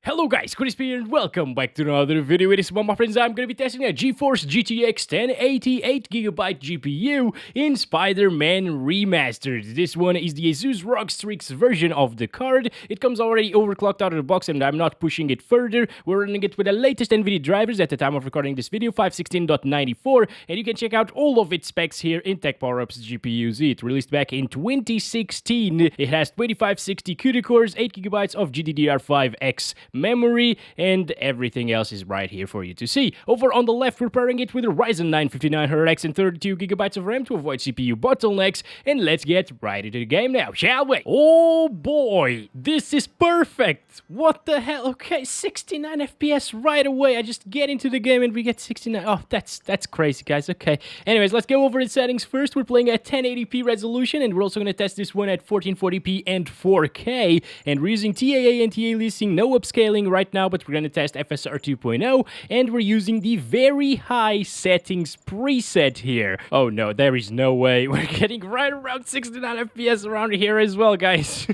Hello guys, Crispy here and welcome back to another video. It is one, my friends. I'm going to be testing a GeForce GTX 1080 8GB GPU in Spider-Man Remastered. This one is the Asus ROG Strix version of the card. It comes already overclocked out of the box and I'm not pushing it further. We're running it with the latest Nvidia drivers at the time of recording this video, 516.94, and you can check out all of its specs here in Tech Power-Up's GPU Z. It released back in 2016. It has 2560 CUDA cores, 8GB of GDDR5X memory, and everything else is right here for you to see. Over on the left, we're pairing it with a Ryzen 9 5900X and 32GB of RAM to avoid CPU bottlenecks, and let's get right into the game now, shall we? Oh boy, this is perfect! What the hell? Okay, 69 FPS right away. I just get into the game and we get 69. Oh, that's crazy, guys. Okay. Anyways, let's go over the settings first. We're playing at 1080p resolution, and we're also going to test this one at 1440p and 4K, and we're using TAA and anti-aliasing, no upscaling right now, but we're going to test FSR 2.0, and we're using the very high settings preset here. Oh no, there is no way. We're getting right around 69 FPS around here as well, guys.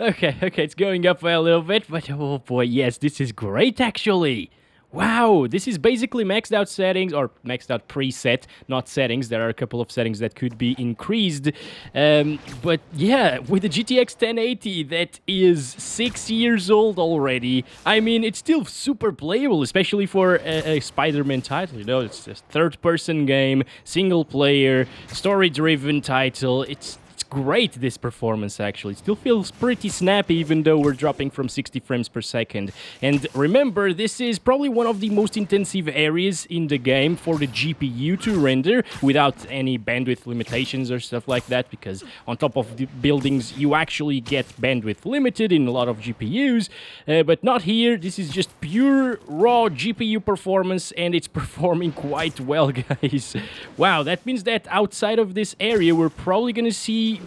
Okay, it's going up a little bit, but oh boy, yes, this is great actually. Wow, this is basically maxed out settings, or maxed out preset, not settings. There are a couple of settings that could be increased. But yeah, with the GTX 1080 that is 6 years old already, I mean, it's still super playable, especially for a Spider-Man title. You know, it's a third-person game, single-player, story-driven title. It's great, this performance actually. It still feels pretty snappy even though we're dropping from 60 frames per second. And remember, this is probably one of the most intensive areas in the game for the GPU to render without any bandwidth limitations or stuff like that, because on top of the buildings you actually get bandwidth limited in a lot of GPUs, but not here. This is just pure raw GPU performance, and it's performing quite well, guys. Wow, that means that outside of this area we're probably gonna see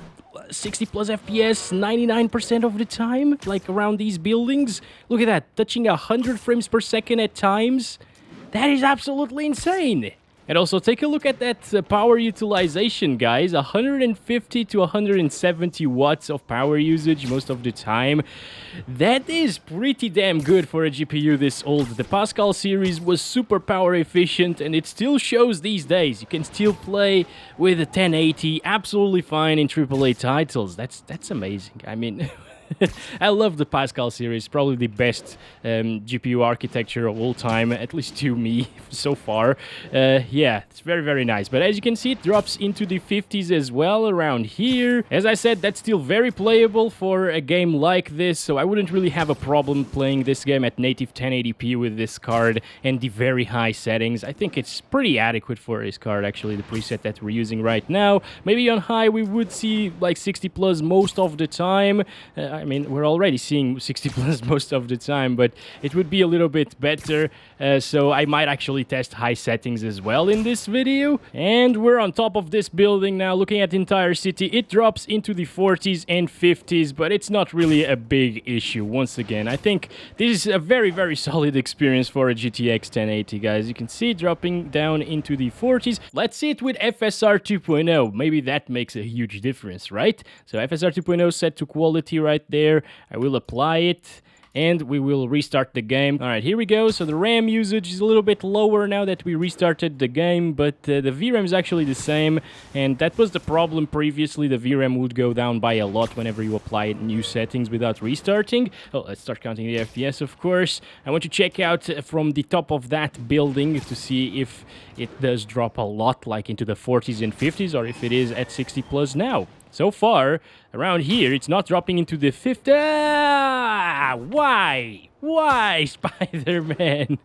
60 plus FPS 99% of the time, like around these buildings. Look at that, touching 100 frames per second at times. That is absolutely insane. And also take a look at that power utilization, guys. 150 to 170 watts of power usage most of the time. That is pretty damn good for a GPU this old. The Pascal series was super power efficient, and it still shows these days. You can still play with a 1080 absolutely fine in AAA titles. That's amazing. I mean, I love the Pascal series, probably the best GPU architecture of all time, at least to me, so far. Yeah, it's very, very nice. But as you can see, it drops into the 50s as well around here. As I said, that's still very playable for a game like this, so I wouldn't really have a problem playing this game at native 1080p with this card and the very high settings. I think it's pretty adequate for this card, actually, the preset that we're using right now. Maybe on high we would see like 60 plus most of the time. I mean, we're already seeing 60 plus most of the time, but it would be a little bit better. So I might actually test high settings as well in this video. And we're on top of this building now, looking at the entire city. It drops into the 40s and 50s, but it's not really a big issue. Once again, I think this is a very, very solid experience for a GTX 1080, guys. You can see it dropping down into the 40s. Let's see it with FSR 2.0. Maybe that makes a huge difference, right? So FSR 2.0 set to quality right there. I will apply it, and we will restart the game. All right, here we go. So the RAM usage is a little bit lower now that we restarted the game, but the VRAM is actually the same, and that was the problem previously. The VRAM would go down by a lot whenever you apply new settings without restarting. Oh, let's start counting the FPS, of course. I want to check out from the top of that building to see if it does drop a lot, like into the 40s and 50s, or if it is at 60 plus now. So far, around here, it's not dropping into the 50s. Ah, why? Why, Spider-Man?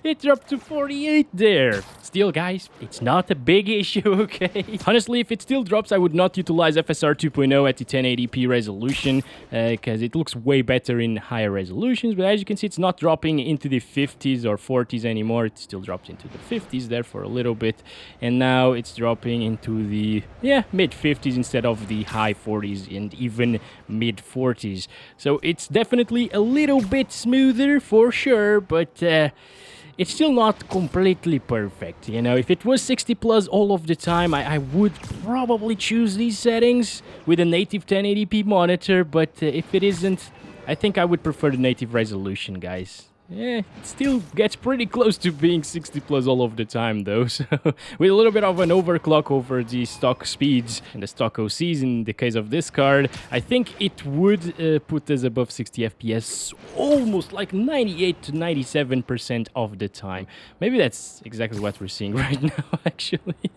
It dropped to 48 there. Still, guys, it's not a big issue, okay? Honestly, if it still drops, I would not utilize FSR 2.0 at the 1080p resolution, because it looks way better in higher resolutions. But as you can see, it's not dropping into the 50s or 40s anymore. It still dropped into the 50s there for a little bit. And now it's dropping into the, mid-50s instead of the high 40s and even mid-40s. So it's definitely a little bit smoother for sure, but it's still not completely perfect. You know, if it was 60 plus all of the time, I would probably choose these settings with a native 1080p monitor, but if it isn't, I think I would prefer the native resolution, guys. Yeah, it still gets pretty close to being 60 plus all of the time though, so with a little bit of an overclock over the stock speeds and the stock OCs in the case of this card, I think it would put us above 60 FPS almost like 98 to 97% of the time. Maybe that's exactly what we're seeing right now, actually.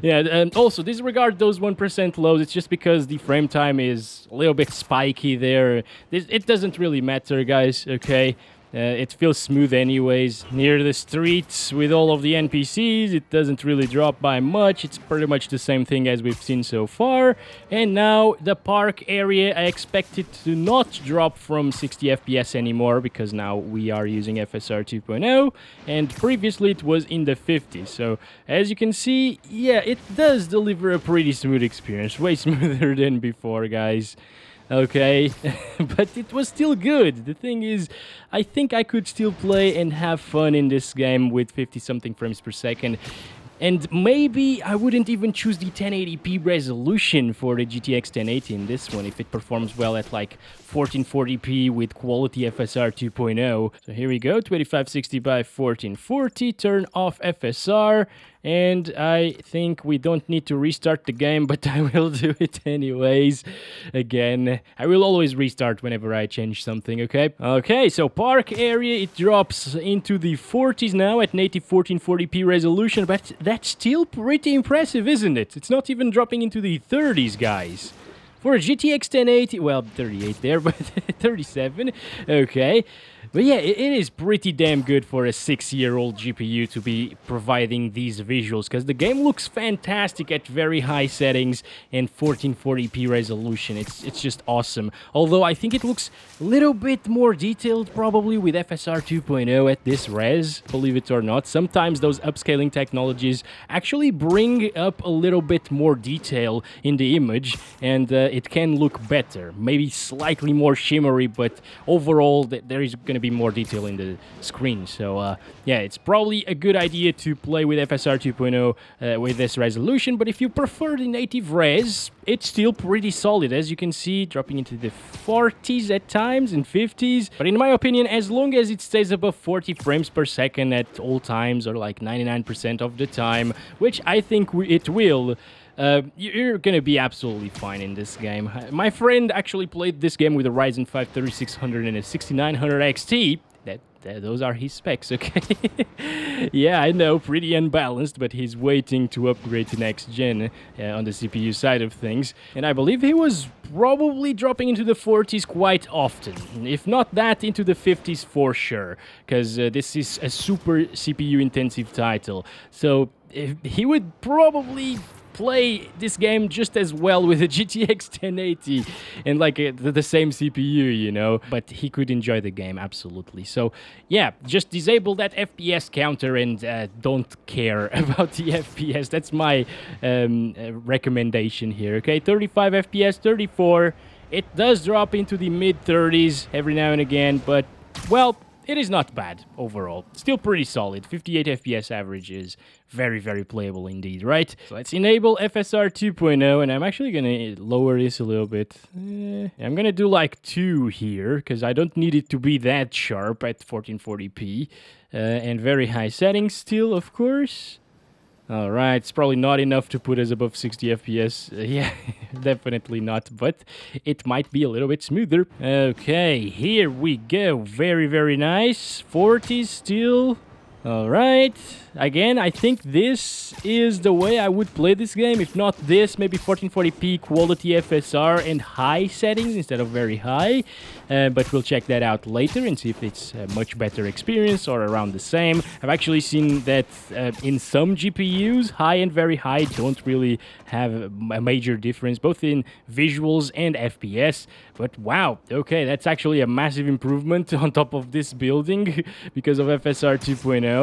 Yeah, and also disregard those 1% lows, it's just because the frame time is a little bit spiky there. It doesn't really matter, guys, okay? It feels smooth anyways. Near the streets with all of the NPCs, it doesn't really drop by much. It's pretty much the same thing as we've seen so far. And now the park area, I expect it to not drop from 60 FPS anymore because now we are using FSR 2.0 and previously it was in the 50s. So as you can see, yeah, it does deliver a pretty smooth experience. Way smoother than before, guys. Okay, but it was still good. The thing is, I think I could still play and have fun in this game with 50-something frames per second. And maybe I wouldn't even choose the 1080p resolution for the GTX 1080 in this one if it performs well at like 1440p with quality FSR 2.0. So here we go, 2560 by 1440, turn off FSR. And I think we don't need to restart the game, but I will do it anyways. Again, I will always restart whenever I change something, okay? Okay, so park area, it drops into the 40s now at native 1440p resolution, but that's still pretty impressive, isn't it? It's not even dropping into the 30s, guys. For a GTX 1080, well, 38 there, but 37, okay. But yeah, it is pretty damn good for a 6-year-old GPU to be providing these visuals, because the game looks fantastic at very high settings and 1440p resolution. It's just awesome. Although I think it looks a little bit more detailed probably with FSR 2.0 at this res, believe it or not. Sometimes those upscaling technologies actually bring up a little bit more detail in the image, and it can look better. Maybe slightly more shimmery, but overall there is going to be more detail in the screen. So yeah, it's probably a good idea to play with FSR 2.0 with this resolution, but if you prefer the native res, it's still pretty solid, as you can see, dropping into the 40s at times and 50s. But in my opinion, as long as it stays above 40 frames per second at all times, or like 99% of the time, which I think it will, you're gonna be absolutely fine in this game. My friend actually played this game with a Ryzen 5 3600 and a 6900 XT. Those are his specs, okay? Yeah, I know, pretty unbalanced, but he's waiting to upgrade to next gen on the CPU side of things. And I believe he was probably dropping into the 40s quite often. If not that, into the 50s for sure, because this is a super CPU-intensive title. So he would probably play this game just as well with a GTX 1080 and like the same CPU, you know, but he could enjoy the game, absolutely. So yeah, just disable that FPS counter and don't care about the FPS. That's my recommendation here, okay? 35 FPS, 34. It does drop into the mid-30s every now and again, but, well, it is not bad overall. Still pretty solid. 58 FPS average is very, very playable indeed, right? So let's enable FSR 2.0, and I'm actually going to lower this a little bit. I'm going to do like 2 here, because I don't need it to be that sharp at 1440p. And very high settings still, of course. Alright, it's probably not enough to put us above 60 FPS. Yeah, definitely not, but it might be a little bit smoother. Okay, here we go. Very, very nice. 40s still. Alright, again, I think this is the way I would play this game. If not this, maybe 1440p quality FSR and high settings instead of very high. But we'll check that out later and see if it's a much better experience or around the same. I've actually seen that in some GPUs, high and very high don't really have a major difference, both in visuals and FPS. But wow, okay, that's actually a massive improvement on top of this building because of FSR 2.0.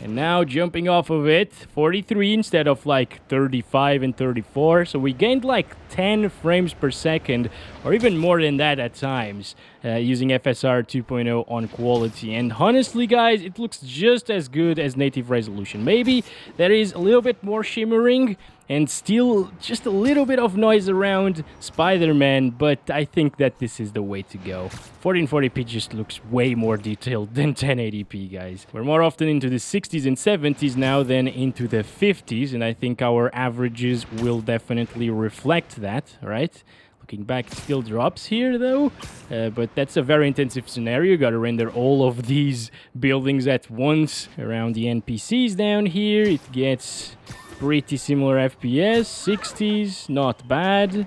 And now jumping off of it, 43 instead of like 35 and 34. So we gained like 10 frames per second, or even more than that at times, using FSR 2.0 on quality. And honestly, guys, it looks just as good as native resolution. Maybe there is a little bit more shimmering and still just a little bit of noise around Spider-Man, but I think that this is the way to go. 1440p just looks way more detailed than 1080p, guys. We're more often into the 60s and 70s now than into the 50s, and I think our averages will definitely reflect that, right? Looking back, it still drops here, though, but that's a very intensive scenario. You gotta render all of these buildings at once. Around the NPCs down here, it gets pretty similar FPS, 60s, not bad.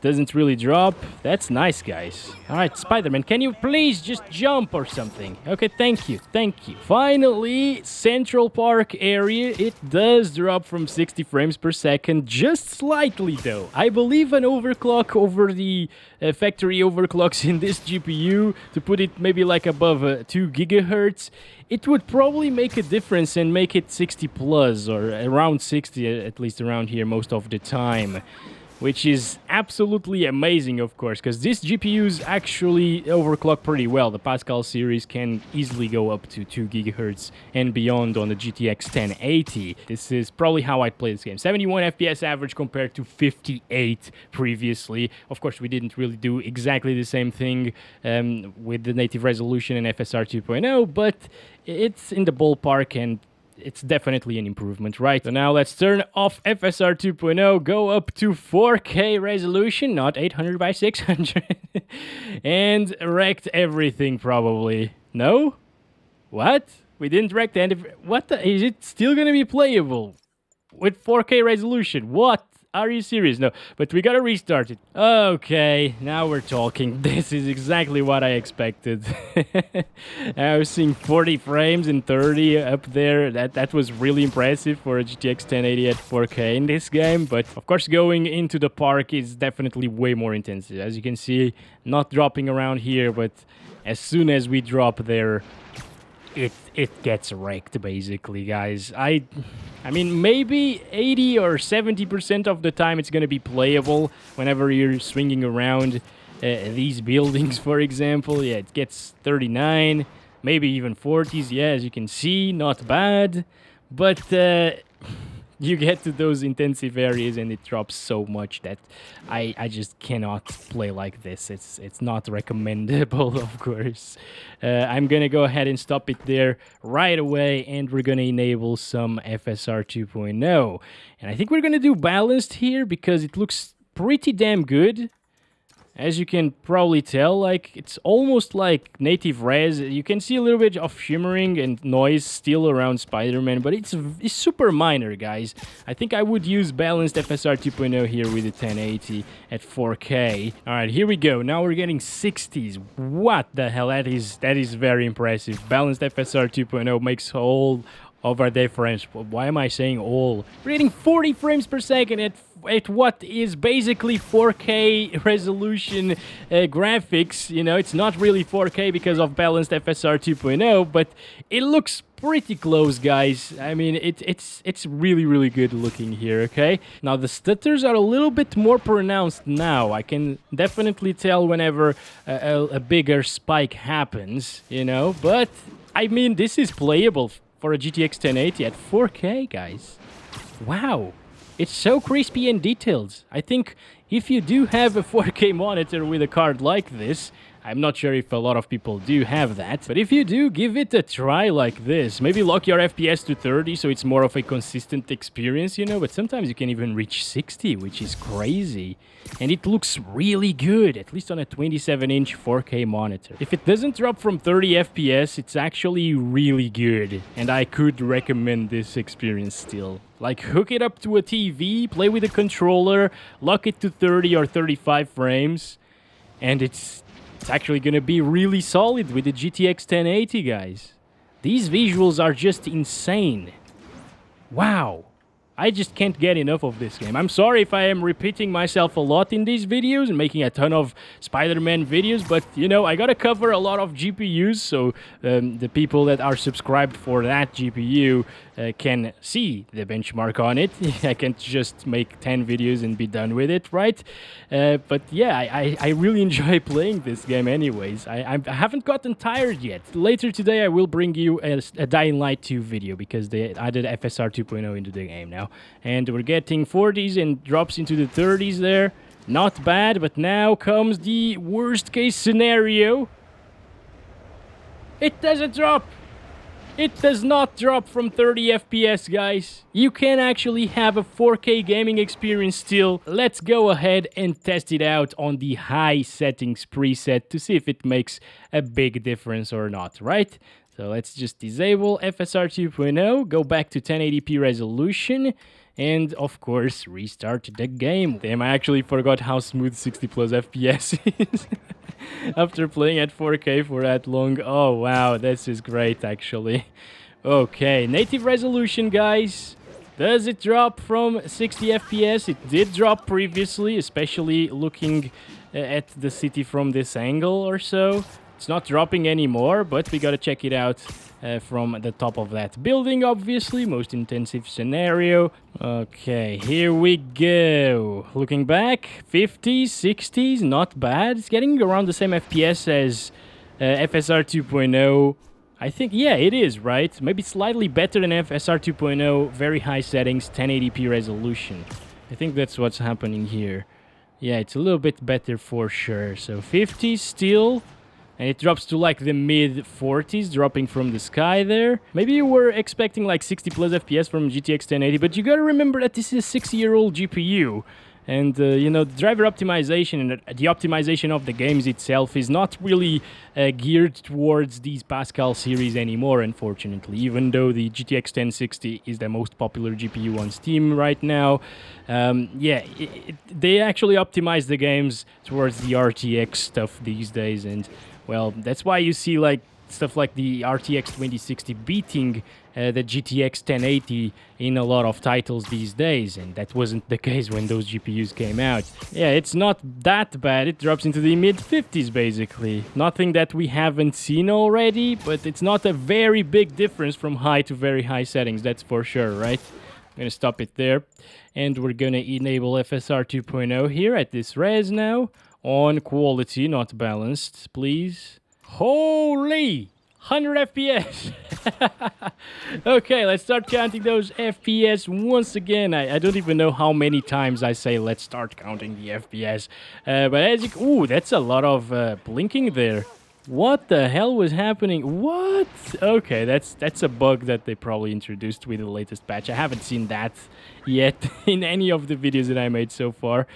Doesn't really drop. That's nice, guys. All right, Spider-Man, can you please just jump or something? Okay, thank you, thank you. Finally, Central Park area. It does drop from 60 frames per second, just slightly, though. I believe an overclock over the factory overclocks in this GPU, to put it maybe like above 2 gigahertz, it would probably make a difference and make it 60 plus, or around 60, at least around here most of the time. Which is absolutely amazing, of course, because this GPUs actually overclock pretty well. The Pascal series can easily go up to 2 GHz and beyond on the GTX 1080. This is probably how I'd play this game. 71 FPS average compared to 58 previously. Of course, we didn't really do exactly the same thing with the native resolution in FSR 2.0, but it's in the ballpark, and it's definitely an improvement, right? So now let's turn off FSR 2.0, go up to 4K resolution, not 800 by 600, and rect everything probably. No? What? We didn't rect any... What the... Is it still gonna be playable with 4K resolution? What? Are you serious? No, but we gotta restart it. Okay, now we're talking. This is exactly what I expected. I was seeing 40 frames and 30 up there. That was really impressive for a GTX 1080 at 4K in this game. But of course, going into the park is definitely way more intensive. As you can see, not dropping around here, but as soon as we drop there, it gets wrecked, basically, guys. I mean, maybe 80 or 70% of the time it's going to be playable whenever you're swinging around these buildings, for example. Yeah, it gets 39, maybe even 40s. Yeah, as you can see, not bad. But you get to those intensive areas and it drops so much that I just cannot play like this. It's not recommendable, of course. I'm gonna go ahead and stop it there right away, and we're gonna enable some FSR 2.0. And I think we're gonna do balanced here because it looks pretty damn good. As you can probably tell, like, it's almost like native res. You can see a little bit of shimmering and noise still around Spider-Man, but it's super minor, guys. I think I would use balanced FSR 2.0 here with the 1080 at 4K. All right, here we go. Now we're getting 60s. What the hell? That is very impressive. Balanced FSR 2.0 makes all of our difference. Why am I saying all? We're getting 40 frames per second at what is basically 4K resolution graphics. You know, it's not really 4K because of balanced FSR 2.0, but it looks pretty close, guys. I mean, it's really, really good looking here, okay? Now, the stutters are a little bit more pronounced now. I can definitely tell whenever a bigger spike happens, you know? But, I mean, this is playable for a GTX 1080 at 4K, guys. Wow. It's so crispy and detailed. I think if you do have a 4K monitor with a card like this, I'm not sure if a lot of people do have that, but if you do, give it a try like this. Maybe lock your FPS to 30 so it's more of a consistent experience, you know, but sometimes you can even reach 60, which is crazy. And it looks really good, at least on a 27-inch 4K monitor. If it doesn't drop from 30 FPS, it's actually really good, and I could recommend this experience still. Like, hook it up to a TV, play with a controller, lock it to 30 or 35 frames, and it's actually gonna be really solid with the GTX 1080, guys. These visuals are just insane. Wow. I just can't get enough of this game. I'm sorry if I am repeating myself a lot in these videos and making a ton of Spider-Man videos, but, you know, I gotta cover a lot of GPUs, so the people that are subscribed for that GPU can see the benchmark on it. I can't just make 10 videos and be done with it, right? But yeah, I really enjoy playing this game anyways. I haven't gotten tired yet. Later today I will bring you a Dying Light 2 video because they added FSR 2.0 into the game now. And we're getting 40s and drops into the 30s there. Not bad, but now comes the worst case scenario. It doesn't drop! It does not drop from 30 FPS, guys. You can actually have a 4K gaming experience still. Let's go ahead and test it out on the high settings preset to see if it makes a big difference or not, right? So let's just disable FSR 2.0, go back to 1080p resolution, and of course restart the game. Damn, I actually forgot how smooth 60 plus FPS is. After playing at 4K for that long. Oh wow, this is great actually. Okay, native resolution, guys. Does it drop from 60 FPS? It did drop previously, especially looking at the city from this angle or so. It's not dropping anymore, but we gotta check it out from the top of that building, obviously. Most intensive scenario. Okay, here we go. Looking back, 50s, 60s, not bad. It's getting around the same FPS as FSR 2.0. I think, yeah, it is, right? Maybe slightly better than FSR 2.0. Very high settings, 1080p resolution. I think that's what's happening here. Yeah, it's a little bit better for sure. So 50s still. And it drops to like the mid-40s, dropping from the sky there. Maybe you were expecting like 60 plus FPS from GTX 1080, but you gotta remember that this is a 6-year-old GPU. And, you know, the driver optimization and the optimization of the games itself is not really geared towards these Pascal series anymore, unfortunately. Even though the GTX 1060 is the most popular GPU on Steam right now. Yeah, they actually optimize the games towards the RTX stuff these days, and well, that's why you see like stuff like the RTX 2060 beating the GTX 1080 in a lot of titles these days, and that wasn't the case when those GPUs came out. Yeah, it's not that bad. It drops into the mid-50s basically. Nothing that we haven't seen already, but it's not a very big difference from high to very high settings, that's for sure, right? I'm gonna stop it there, and we're gonna enable FSR 2.0 here at this res now. On quality, not balanced, please. Holy! 100 FPS! Okay, let's start counting those FPS once again. I don't even know how many times I say let's start counting the FPS. But as you... Ooh, that's a lot of blinking there. What the hell was happening? What? Okay, that's a bug that they probably introduced with the latest patch. I haven't seen that yet in any of the videos that I made so far.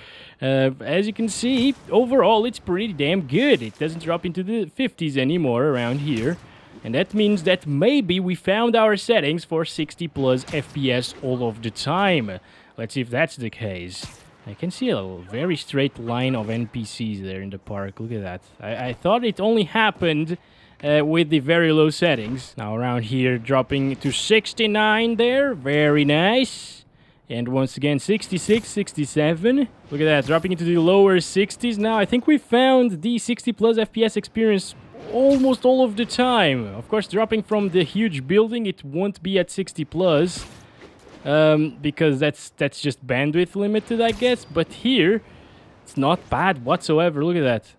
As you can see, overall it's pretty damn good. It doesn't drop into the 50s anymore around here. And that means that maybe we found our settings for 60 plus FPS all of the time. Let's see if that's the case. I can see a very straight line of NPCs there in the park. Look at that. I thought it only happened with the very low settings. Now around here, dropping to 69 there. Very nice. And once again, 66, 67. Look at that, dropping into the lower 60s. Now I think we found the 60 plus FPS experience almost all of the time. Of course, dropping from the huge building, it won't be at 60 plus. Because that's just bandwidth limited, I guess. But here, it's not bad whatsoever. Look at that.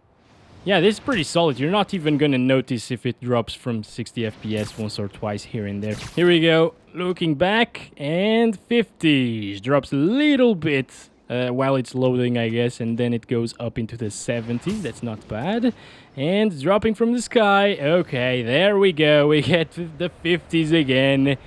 Yeah, this is pretty solid. You're not even gonna notice if it drops from 60 FPS once or twice here and there. Here we go. Looking back, and 50s. Drops a little bit while it's loading, I guess. And then it goes up into the 70s. That's not bad. And dropping from the sky. Okay, there we go. We get the 50s again.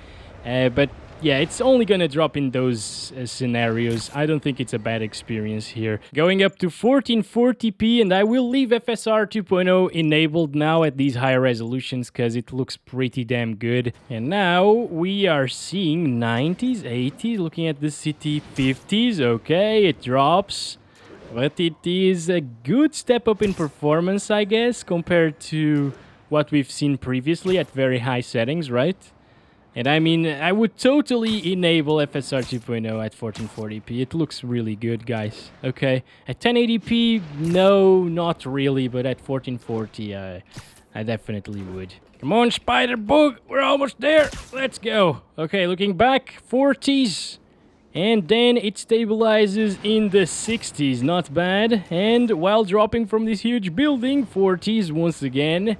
But... yeah, it's only gonna drop in those scenarios. I don't think it's a bad experience here. Going up to 1440p, and I will leave FSR 2.0 enabled now at these higher resolutions because it looks pretty damn good. And now we are seeing 90s, 80s, looking at the city, 50s. Okay, it drops, but it is a good step up in performance, I guess, compared to what we've seen previously at very high settings, right? And I mean, I would totally enable FSR 2.0 at 1440p. It looks really good, guys. Okay, at 1080p, no, not really, but at 1440, I definitely would. Come on, Spider Bug, we're almost there. Let's go. Okay, looking back, 40s. And then it stabilizes in the 60s, not bad. And while dropping from this huge building, 40s once again.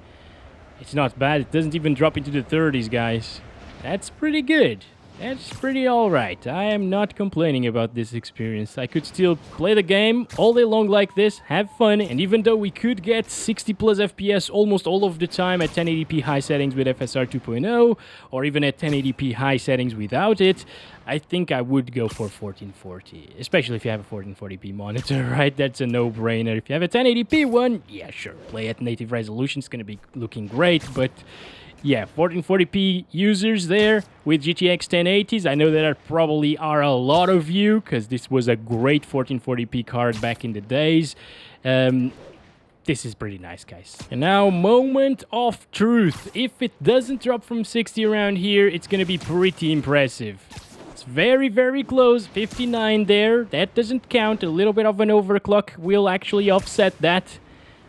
It's not bad, it doesn't even drop into the 30s, guys. That's pretty good. That's pretty alright. I am not complaining about this experience. I could still play the game all day long like this, have fun, and even though we could get 60 plus FPS almost all of the time at 1080p high settings with FSR 2.0, or even at 1080p high settings without it, I think I would go for 1440, especially if you have a 1440p monitor, right? That's a no-brainer. If you have a 1080p one, yeah, sure, play at native resolution, it's gonna be looking great, but yeah, 1440p users there with GTX 1080s. I know there probably are a lot of you, because this was a great 1440p card back in the days. This is pretty nice, guys. And now, moment of truth. If it doesn't drop from 60 around here, it's gonna be pretty impressive. It's very, very close. 59 there. That doesn't count. A little bit of an overclock will actually offset that.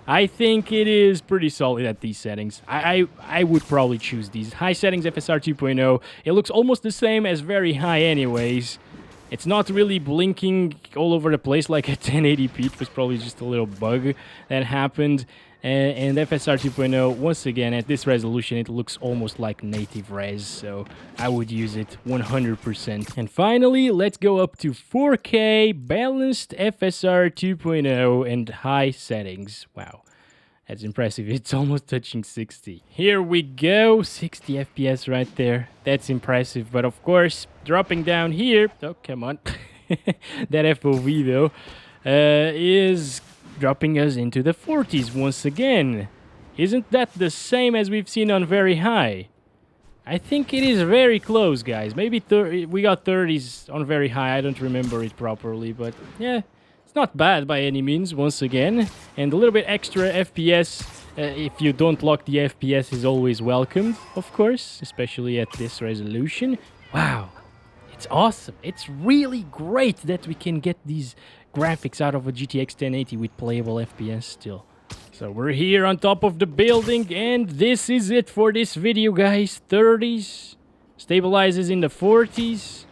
I think it is pretty solid at these settings. I would probably choose these. High settings FSR 2.0. It looks almost the same as very high anyways. It's not really blinking all over the place like at 1080p. It was probably just a little bug that happened. And FSR 2.0, once again, at this resolution, it looks almost like native res, so I would use it 100%. And finally, let's go up to 4K, balanced FSR 2.0, and high settings. Wow, that's impressive. It's almost touching 60. Here we go, 60 FPS right there. That's impressive, but of course, dropping down here, oh, come on, that FOV though, is dropping us into the 40s once again. Isn't that the same as we've seen on very high? I think it is very close, guys. Maybe we got 30s on very high. I don't remember it properly, but yeah, it's not bad by any means once again. And a little bit extra FPS, if you don't lock the FPS, is always welcomed, of course, especially at this resolution. Wow, it's awesome. It's really great that we can get these graphics out of a GTX 1080 with playable FPS still. So we're here on top of the building, and this is it for this video, guys. 30s, stabilizes in the 40s,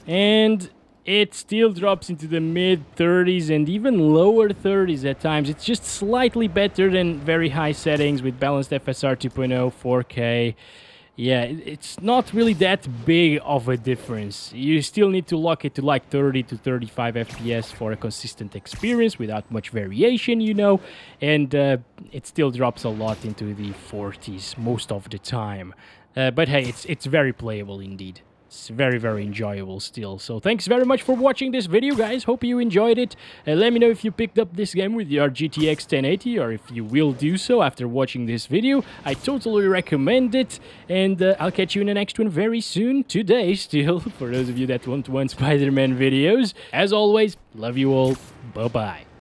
and it still drops into the mid 30s and even lower 30s at times. It's just slightly better than very high settings with balanced FSR 2.0, 4K. Yeah, it's not really that big of a difference. You still need to lock it to like 30 to 35 FPS for a consistent experience without much variation, you know. And it still drops a lot into the 40s most of the time. But hey, it's very playable indeed. It's very, very enjoyable still. So thanks very much for watching this video, guys. Hope you enjoyed it. Let me know if you picked up this game with your GTX 1080 or if you will do so after watching this video. I totally recommend it. And I'll catch you in the next one very soon. Today still, for those of you that want Spider-Man videos. As always, love you all. Bye-bye.